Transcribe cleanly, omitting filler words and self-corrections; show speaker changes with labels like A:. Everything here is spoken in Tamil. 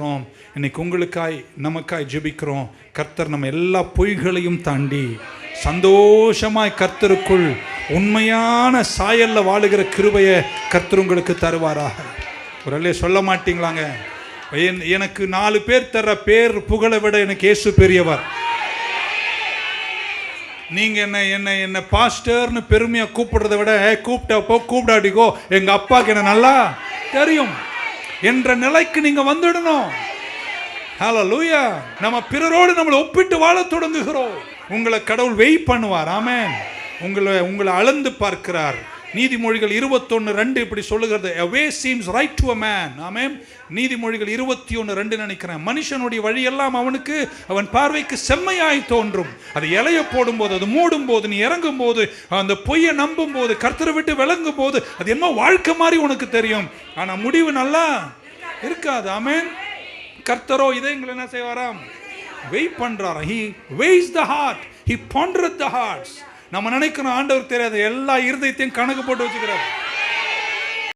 A: சொல்கிறோம். இன்னைக்கு உங்களுக்காய் நமக்காய் ஜெபிக்கிறோம். கர்த்தர் நம்ம எல்லா பொய்களையும் தாண்டி சந்தோஷமாய் கர்த்தருக்குள் உண்மையான சாயல்ல வாழுகிற கிருபையை கர்த்தர் உங்களுக்கு தருவாராக. ஒரு அல்லே சொல்ல மாட்டீங்களாங்க? எனக்கு 4 பேர் தர்ற பேர் புகழை விட எனக்கு இயேசு பெரியவர். நீங்க என்ன பாஸ்டர்னு பெருமையா கூப்பிடுறதை விட கூப்பிட்டப்போ கூப்பிடாடிக்கோ எங்க அப்பாக்கு என்ன நல்லா தெரியும் என்ற நிலைக்கு நீங்க வந்துடணும். ஹல்லேலூயா. நம்ம பிறரோடு நம்மளை ஒப்பிட்டு வாழ தொடங்குகிறோம். உங்களை கடவுள் வெயிட் பண்ணுவார். ஆமென். உங்களை அளந்து பார்க்கிறார். நீதிமொழிகள் 21:2 இப்படி சொல்லுகிறது, a way seems right to a man. ஆமென். நீதிமொழிகள் 21:2 நினைக்கிறேன். மனுஷனுடைய வழியெல்லாம் அவனுக்கு அவன் பார்வைக்கு செம்மையாய் தோன்றும். அது இலைய போடும்போது, அது மூடும் போது, நீ இறங்கும் போது, அந்த பொய்யை நம்பும் போது, கர்த்தரை விட்டு விளங்கும் போது அது என்ன வாழ்க்கை மாதிரி உனக்கு தெரியும். ஆனா முடிவு நல்லா இருக்காது. ஆமென். கர்த்தரோ இதயங்களை என்ன செய்வாராம்? வெயிட் பண்றாரா. he weighs the heart, he pondereth the hearts. நம்ம நினைக்கிறோம் ஆண்டவர் தெரியாது, எல்லா இருதயத்தையும் கணக்கு போட்டு வச்சுக்கிறார்.